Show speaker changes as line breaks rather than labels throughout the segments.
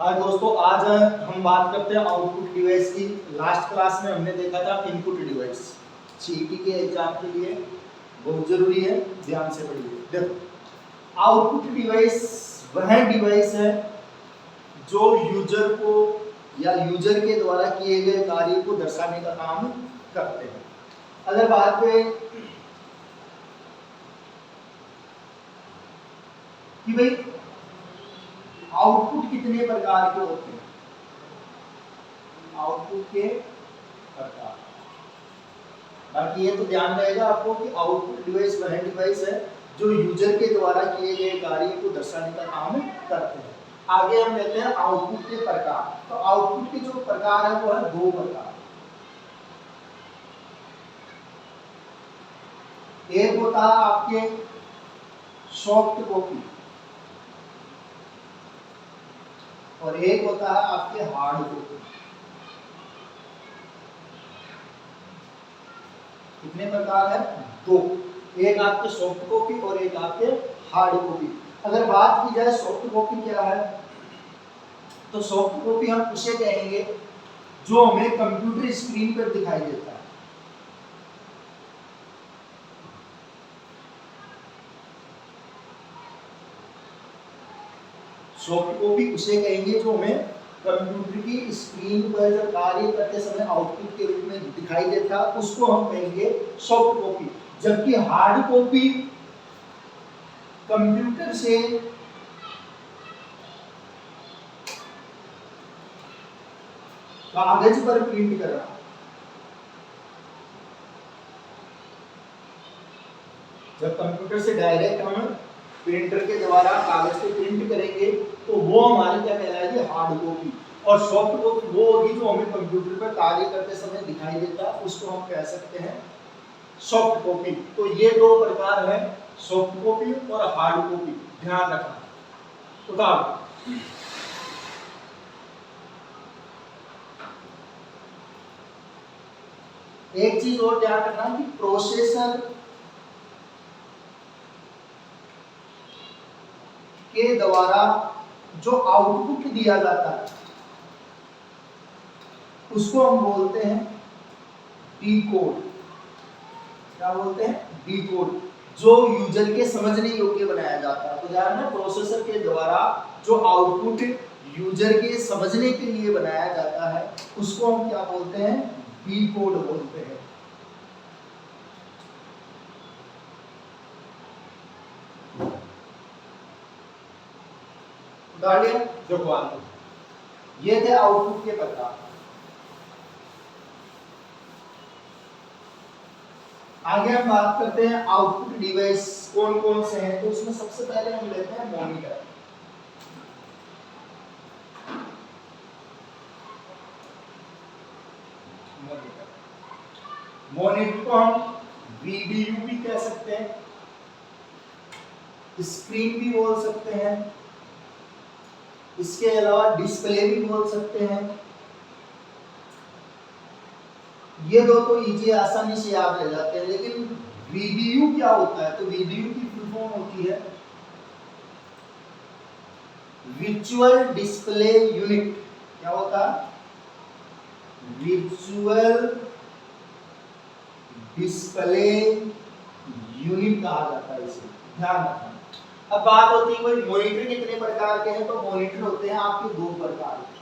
आज दोस्तों आज हम बात करते हैं आउटपुट डिवाइस की। लास्ट क्लास में हमने देखा था इनपुट डिवाइस। सीईटी के एग्जाम के लिए बहुत जरूरी है, ध्यान से पढ़िए। देखो, आउटपुट डिवाइस वह डिवाइस है जो यूजर को या यूजर के द्वारा किए गए कार्य को दर्शाने का काम करते हैं। अगर बात करें कि भाई आउटपुट कितने प्रकार के होते हैं, आउटपुट के प्रकार, बाकी ये तो ध्यान रहेगा आपको कि आउटपुट डिवाइस वह डिवाइस है जो यूजर के द्वारा किए गए कार्य को दर्शाने का काम करते हैं। आगे हम लेते हैं आउटपुट के प्रकार। तो आउटपुट के जो प्रकार है वो है दो प्रकार। एक होता है आपके सॉफ्ट कॉपी और एक होता है आपके हार्ड कॉपी। कितने प्रकार है? दो। एक आपके सॉफ्ट कॉपी और एक आपके हार्ड कॉपी। अगर बात की जाए सॉफ्ट कॉपी क्या है, तो सॉफ्ट कॉपी हम उसे कहेंगे जो हमें कंप्यूटर स्क्रीन पर दिखाई देता है। सॉफ्ट कॉपी उसे कहेंगे जो हमें कंप्यूटर की स्क्रीन पर जब कार्य करते समय आउटपुट के रूप में दिखाई देता है, उसको हम कहेंगे सॉफ्ट कॉपी। जबकि हार्ड कॉपी कंप्यूटर से कागज पर प्रिंट करना। जब कंप्यूटर से डायरेक्ट हम प्रिंटर के द्वारा कागज पे प्रिंट करेंगे तो वो हमारी क्या कहलाएगी? Hard copy. और सॉफ्ट कॉपी वो होगी जो हमें कंप्यूटर पर कार्य करते समय दिखाई देता है, उसको हम कह सकते हैं सॉफ्ट कॉपी। तो ये दो प्रकार है, सॉफ्ट कॉपी और हार्ड कॉपी, ध्यान रखना। उदाहरण एक चीज और ध्यान रखना कि प्रोसेसर के द्वारा जो आउटपुट दिया जाता है उसको हम बोलते हैं डीकोड। क्या बोलते हैं? डीकोड। जो यूजर के समझने योग्य बनाया जाता है। तो ध्यान रखना, प्रोसेसर के द्वारा जो आउटपुट यूजर के समझने के लिए बनाया जाता है उसको हम क्या बोलते हैं? डीकोड बोलते हैं। उदाहरण देखो, ये थे आउटपुट के प्रकार। आगे हम बात करते हैं आउटपुट डिवाइस कौन कौन से हैं। तो उसमें सबसे पहले हम लेते हैं मॉनिटर। मॉनिटर को हम वीडीयू भी कह सकते हैं, स्क्रीन भी बोल सकते हैं, इसके अलावा डिस्प्ले भी बोल सकते हैं। ये दो तो इजी आसानी से याद रह जाते हैं। लेकिन वीडीयू क्या होता है? तो वीडीयू की फुल फॉर्म होती है विजुअल डिस्प्ले यूनिट। क्या होता है? विजुअल डिस्प्ले यूनिट कहा जाता है इसे, ध्यान रखना। अब बात होती है भाई मॉनिटर कितने प्रकार के हैं। तो मॉनिटर होते हैं आपके दो प्रकार के।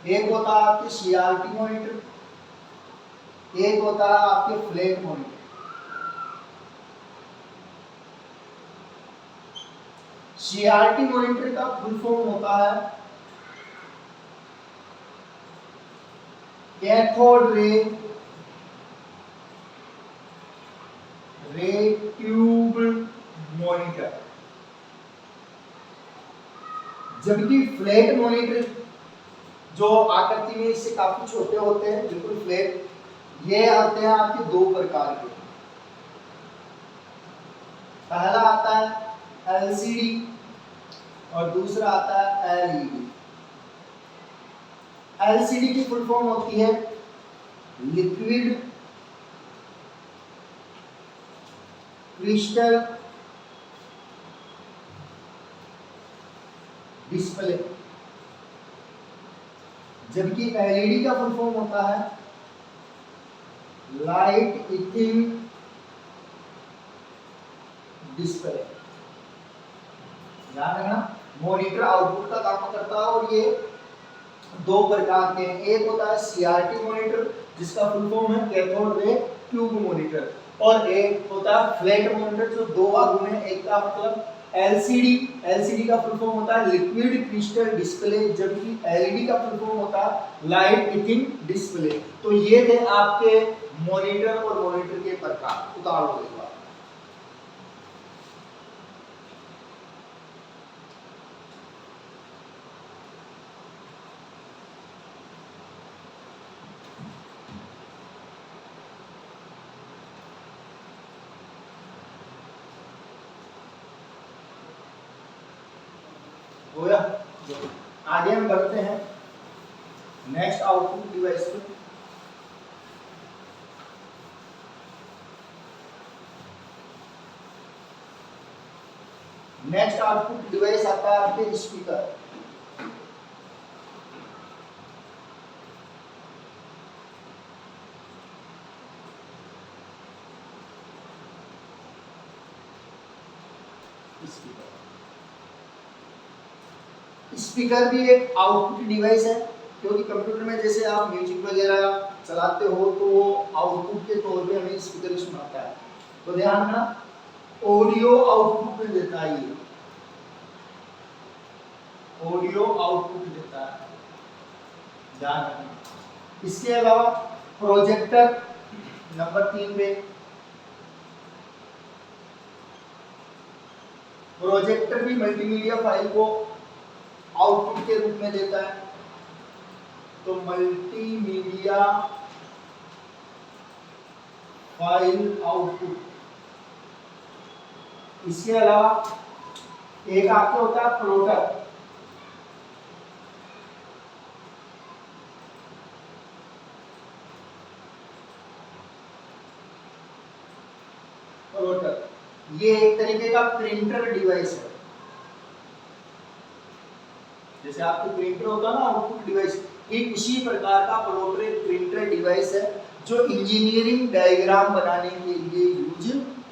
एक होता है आपके सीआरटी मॉनिटर, एक होता है आपके फ्लैट मॉनिटर। सीआरटी मॉनिटर का फुल फॉर्म होता है कैथोड रे ट्यूब मॉनिटर। जबकि फ्लैट मॉनिटर जो आकृति में इससे काफी छोटे होते हैं, बिल्कुल फ्लैट, ये आते हैं आपके दो प्रकार के। पहला आता है एलसीडी और दूसरा आता है एलईडी। एलसीडी की फुल फॉर्म होती है लिक्विड क्रिस्टल डिस्प्ले, जबकि एलईडी का फुल फॉर्म होता है लाइट इचिंग डिस्प्ले। ध्यान रखना, मॉनिटर आउटपुट का काम करता है और ये दो प्रकार के हैं। एक होता है सीआरटी मॉनिटर जिसका फुल फॉर्म है कैथोड रे ट्यूब मॉनिटर, और एक होता है फ्लैट मॉनिटर जो दो भागों में, एक का मतलब एलसीडी, एलसीडी का फुल फॉर्म होता है लिक्विड क्रिस्टल डिस्प्ले, जबकि एलईडी का फुल फॉर्म होता है लाइट इचिंग डिस्प्ले। तो ये थे आपके मॉनिटर और मॉनिटर के प्रकार। उतार लो एक बार। होया, आगे हम बढ़ते हैं नेक्स्ट आउटपुट डिवाइस पे। नेक्स्ट आउटपुट डिवाइस आता है आपके स्पीकर। स्पीकर भी एक आउटपुट डिवाइस है, क्योंकि कंप्यूटर में जैसे आप म्यूजिक वगैरह चलाते हो तो वो आउटपुट के तौर पे हमें स्पीकर सुनाता है। तो ध्यान रखना, ऑडियो आउटपुट में देता है, ये ऑडियो आउटपुट देता है, ध्यान रखना। इसके अलावा प्रोजेक्टर नंबर 3 पे, प्रोजेक्टर भी मल्टीमीडिया फाइल को आउटपुट के रूप में देता है। तो मल्टीमीडिया फाइल आउटपुट। इसके अलावा एक आपको होता है प्लोटर, प्लोटर ये एक तरीके का प्रिंटर डिवाइस है। जैसे आपको प्रिंटर होता है ना आउटपुट डिवाइस, एक इसी प्रकार का प्लोटर एक प्रिंटर डिवाइस है जो इंजीनियरिंग डायग्राम बनाने के लिए यूज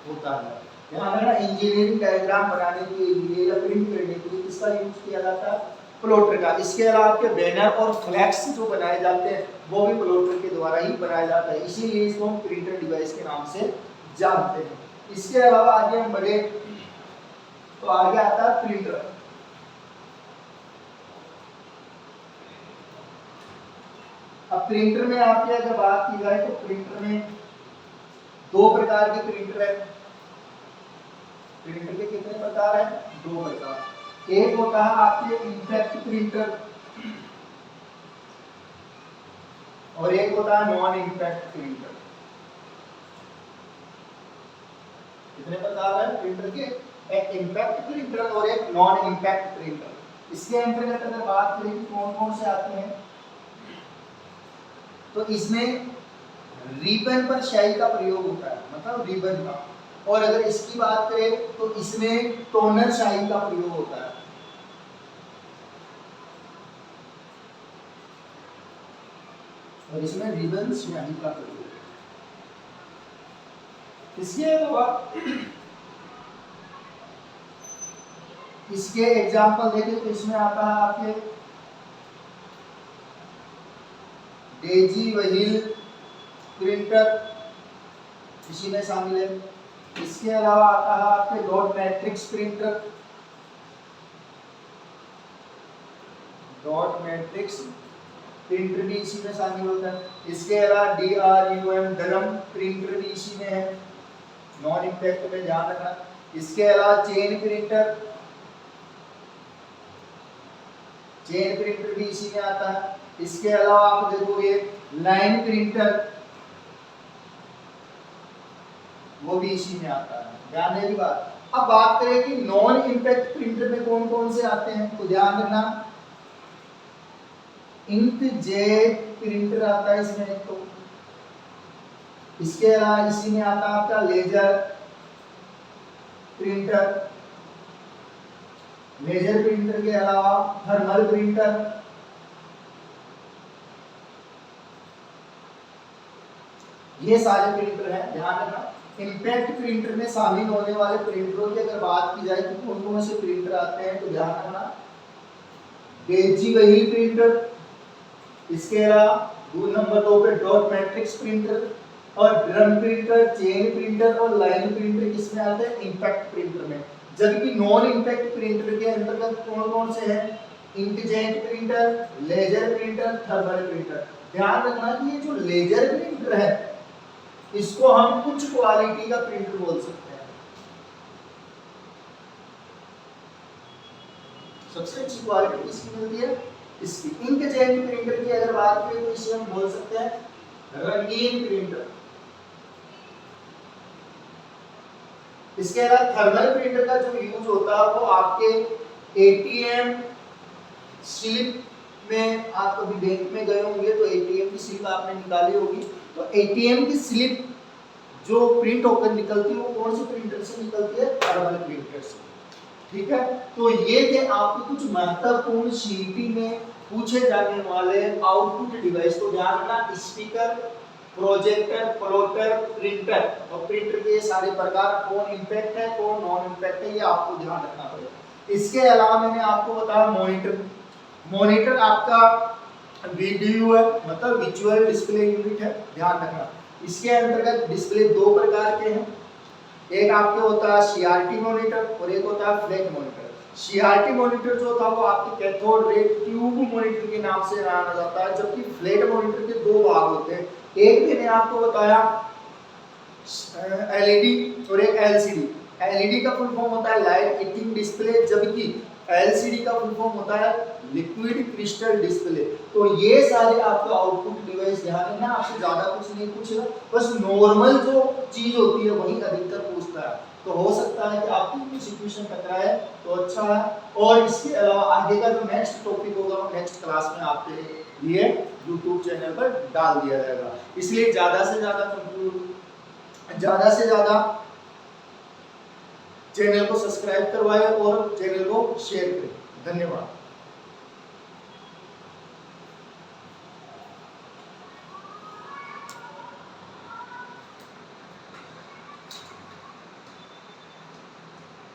होता है। ध्यान रखना, इंजीनियरिंग डायग्राम बनाने के लिए या प्रिंट करने के लिए किसका यूज किया जाता है? प्लोटर का। इसके अलावा आपके बैनर और फ्लैक्स जो बनाए जाते हैं वो भी प्लोटर के द्वारा ही बनाया जाता है, इसीलिए इसको हम प्रिंटर डिवाइस के नाम से जानते हैं। इसके अलावा आगे हम बढ़े तो आगे आता है प्रिंटर। अब प्रिंटर में आपकी अगर बात की जाए तो प्रिंटर में दो प्रकार के प्रिंटर है। प्रिंटर के कितने प्रकार हैं? दो प्रकार। एक होता है आपके इंपैक्ट प्रिंटर और एक होता है नॉन इंपैक्ट प्रिंटर। कितने प्रकार हैं प्रिंटर के? एक इंपैक्ट प्रिंटर और एक नॉन इंपैक्ट प्रिंटर। इसके अंतर्गत अगर बात करें कि कौन कौन से आते हैं तो इसमें रिबन पर स्याही का प्रयोग होता है, मतलब रिबन का। और अगर इसकी बात करें तो इसमें टोनर स्याही का प्रयोग होता है। और इसमें रिबन स्याही का प्रयोग। इसके अलावा इसके एग्जाम्पल देखें तो इसमें आता है आपके डेजी व्हील प्रिंटर, इसी में शामिल है। इसके अलावा आता है आपके dot matrix printer, dot matrix printer भी इसी में शामिल होता है। इसके अलावा DRUM ड्रम प्रिंटर भी इसी में है, नॉन इंपैक्ट में ध्यान रखना। इसके अलावा चेन प्रिंटर, चेन प्रिंटर भी इसी में आता है। इसके अलावा आप देखोगे लाइन प्रिंटर, वो भी इसी में आता है, ध्यान देने की बात। अब बात करें कि नॉन इंपैक्ट प्रिंटर में कौन कौन से आते हैं तो ध्यान रखना, इंकजेट प्रिंटर आता है इसमें। तो इसके अलावा इसी में आता है आपका लेजर प्रिंटर, लेजर प्रिंटर के अलावा थर्मल प्रिंटर, ये सारे प्रिंटर हैं। ध्यान रखना, इम्पैक्ट प्रिंटर में शामिल होने वाले प्रिंटरों की अगर बात की जाए तो कौन कौन से प्रिंटर आते हैं, तो ध्यान रखना डेजी व्हील प्रिंटर, इसके अलावा नंबर 2 पे डॉट मैट्रिक्स प्रिंटर और ड्रम प्रिंटर, चेन प्रिंटर और लाइन प्रिंटर किसमें आते हैं, इम्पैक्ट प्रिंटर में। जबकि नॉन इम्पैक्ट प्रिंटर के अंतर्गत कौन कौन से हैं, inkjet printer, laser printer, thermal printer. ध्यान रखना कि ये जो लेजर प्रिंटर है इसको हम उच्च क्वालिटी का प्रिंटर बोल सकते हैं। सबसे अच्छी क्वालिटी किसकी मिलती है, इसकी। इंकजेट प्रिंटर की अगर बात करें तो इसे हम बोल सकते हैं रंगीन प्रिंटर। इसके अलावा थर्मल प्रिंटर का जो यूज होता है वो आपके एटीएम स्लिप में, आप कभी बैंक में गए होंगे तो एटीएम की स्लिप आपने निकाली होगी, तो एटीएम की स्लिप जो प्रिंट होकर निकलती है वो कौन से प्रिंटर से निकलती है, थर्मल प्रिंटर से। ठीक है, तो ये थे आपके कुछ महत्वपूर्ण सीईटी में पूछे जाने वाले आउटपुट डिवाइस। तो ध्यान रखना, स्पीकर, प्रोजेक्टर, प्लॉटर, प्रिंटर, और प्रिंटर के सारे प्रकार, कौन इम्पैक्ट है कौन नॉन इम्पैक्ट है, ये आपको ध्यान रखना पड़ेगा। इसके अलावा मैंने आपको बताया मॉनिटर। मॉनिटर आपका वीडियो है, मतलब विजुअल डिस्प्ले यूनिट है, ध्यान रखना। इसके अंतर्गत डिस्प्ले दो प्रकार के हैं, एक आपके होता है सीआरटी मॉनिटर और एक होता है फ्लैट मॉनिटर। सीआरटी मॉनिटर जो था वो आपके कैथोड रे ट्यूब मॉनिटर के नाम से जाना जाता है, जबकि फ्लैट मॉनिटर के दो भाग होते हैं, एक मैंने आपको बताया एलईडी और एक एलसीडी। एलईडी का फुल फॉर्म होता है लाइट ईटिंग डिस्प्ले, जबकि एलसीडी का फुल फॉर्म होता है लिक्विड क्रिस्टल डिस्प्ले। तो ये सारे आपके आउटपुट डिवाइस, ध्यान रखना आपसे ज्यादा कुछ नहीं पूछेगा, बस नॉर्मल जो चीज होती है वही अधिकतर पूछता है। तो हो सकता है कि आपकी कोई सिचुएशन टकराए तो अच्छा है। और इसके अलावा आगे का जो नेक्स्ट टॉपिक होगा वो नेक्स्ट क्लास में आपके लिए यूट्यूब चैनल पर डाल दिया जाएगा, इसलिए ज्यादा से ज्यादा चैनल को सब्सक्राइब करवाएं और चैनल को शेयर करें। धन्यवाद।